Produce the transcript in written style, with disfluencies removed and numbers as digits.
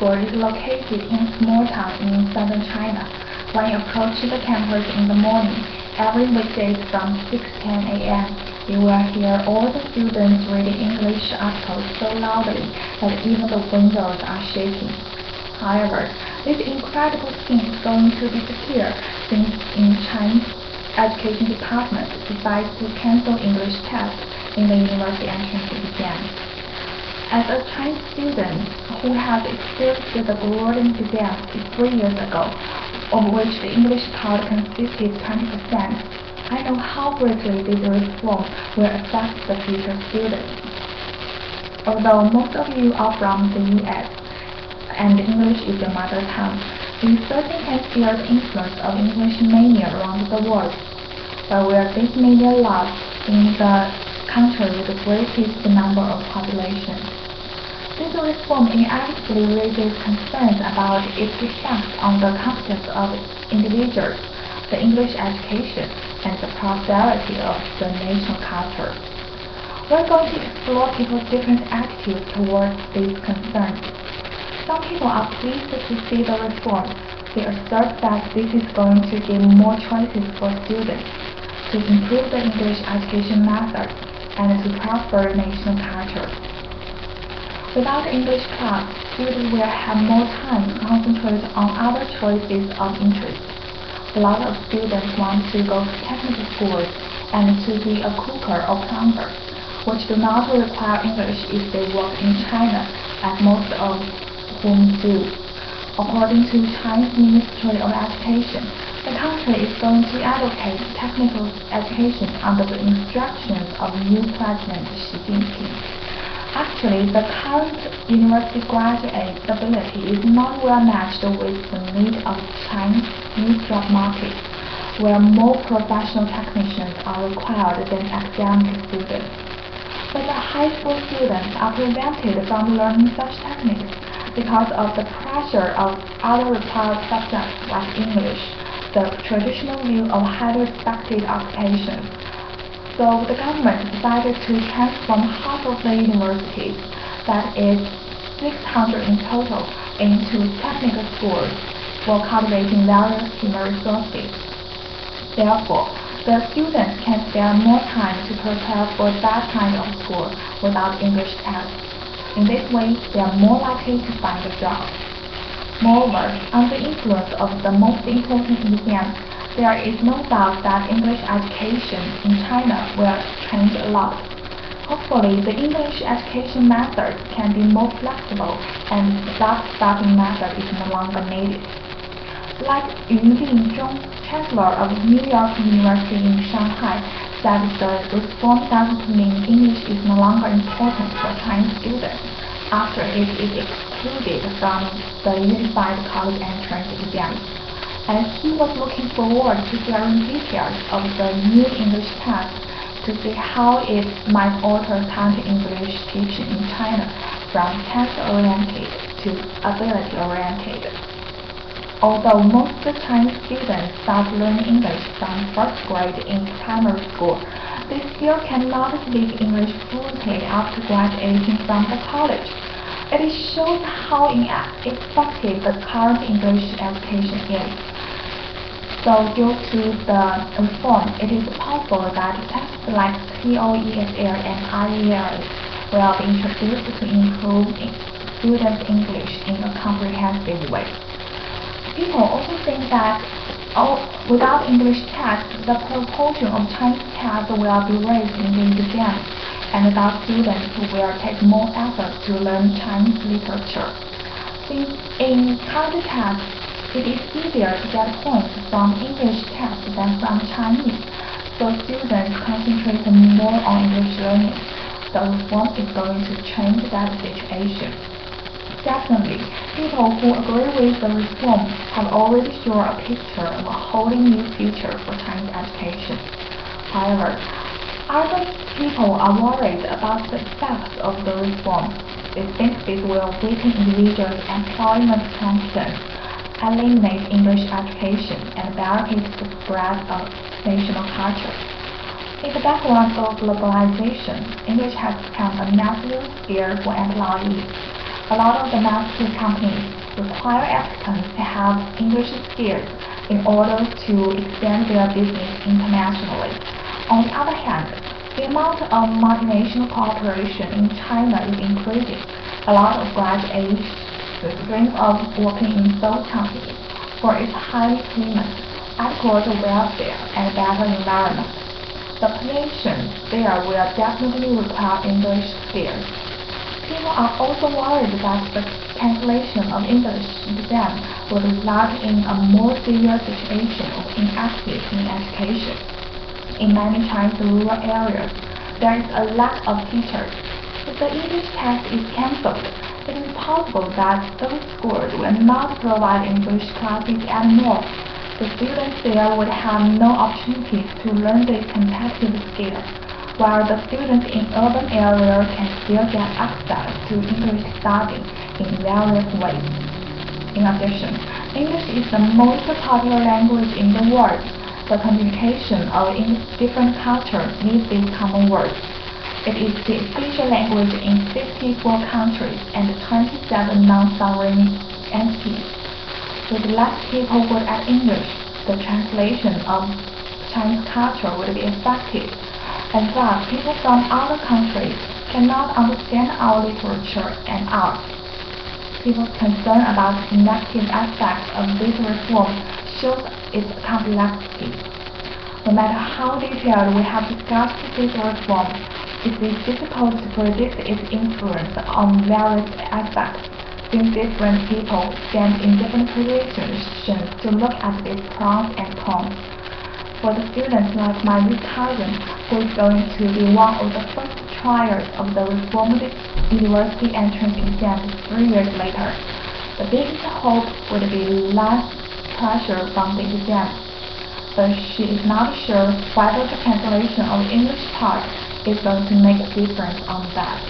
school is located in a small town in southern China. When you approach the campus in the morning, every weekday from 6:10 a.m., you will hear all the students reading English articles so loudly that even the windows are shaking. However, this incredible scene is going to disappear since in Chinese education department decides to cancel English tests in the university entrance exam. As a Chinese student who has experienced the boarding exam 3 years ago, of which the English part consisted 20%, I know how greatly this reform will affect the future students. Although most of you are from the US and English is your mother tongue, you certainly can feel the influence of English mania around the world. But where this mania lies in the country with the greatest number of population. This reform inevitably raises concerns about its effect on the competence of individuals, the English education, and the prosperity of the national culture. We're going to explore people's different attitudes towards these concerns. Some people are pleased to see the reform. They assert that this is going to give more choices for students, to improve the English education methods, and to prosper national culture. Without the English class, students will have more time to concentrate on other choices of interest. A lot of students want to go to technical schools and to be a cooker or plumber, which do not require English if they work in China, as most of whom do. According to Chinese Ministry of Education, the country is going to advocate technical education under the instructions of new President Xi Jinping. Actually, the current university graduate ability is not well matched with the need of Chinese new job market, where more professional technicians are required than academic students. But the high school students are prevented from learning such techniques because of the pressure of other required subjects like English, the traditional view of highly respected occupations. So the government decided to transform half of the universities, that is 600 in total, into technical schools for cultivating various human resources. Therefore, the students can spare more time to prepare for that kind of school without English tests. In this way, they are more likely to find a job. Moreover, under the influence of the most important exam, there is no doubt that English education in China will change a lot. Hopefully, the English education method can be more flexible and the self-studying method is no longer needed. Like Yu Lingzhong, Chancellor of New York University in Shanghai, said the reform doesn't mean English is no longer important for Chinese students after it is excluded from the Unified College Entrance Exam, as he was looking forward to hearing details of the new English test to see how it might alter current English teaching in China from test-oriented to ability-oriented. Although most Chinese students start learning English from first grade in primary school, they still cannot speak English fluently after graduating from the college. It shows how ineffective the current English education is. So due to the reform, it is possible that tests like TOEFL and IELTS will be introduced to improve students' English in a comprehensive way. People also think that without English tests, the proportion of Chinese tests will be raised in the exam, and that students will take more effort to learn Chinese literature. Since in current tests, it is easier to get points from English tests than from Chinese, so students concentrate more on English learning. The reform is going to change that situation. Secondly, people who agree with the reform have already shown a picture of a wholly new future for Chinese education. However, other people are worried about the effects of the reform. They think this will weaken individuals' employment confidence, eliminate English education, and barricade the spread of national culture. In the background of globalization, English has become a natural skill for employees. A lot of domestic companies require applicants to have English skills in order to expand their business internationally. On the other hand, the amount of multinational cooperation in China is increasing. A lot of graduates dream of working in those companies for its high employment, adequate welfare, and better environment. The positions there will definitely require English skills. People are also worried that the cancellation of English exam will result in a more severe situation of inequity in education. In many Chinese rural areas, there is a lack of teachers. If the English test is cancelled, it is possible that those schools will not provide English classes anymore. The students there would have no opportunities to learn these competitive skills, while the students in urban areas can still get access to English study in various ways. In addition, English is the most popular language in the world. The communication of different cultures needs these common words. It is the official language in 54 countries and 27 non-sovereign entities. With less people good at English, the translation of Chinese culture would be effective, and thus people from other countries cannot understand our literature and art. People's concern about the negative aspects of this reform shows its complexity. No matter how detailed we have discussed this reform, it is difficult to predict its influence on various aspects, since different people stand in different positions to look at its pros and cons. For the students like my cousin, who is going to be one of the first triers of the reformed university entrance exam 3 years later, the biggest hope would be less pressure from the exam, but she is not sure whether the cancellation of the English part is going to make a difference on that.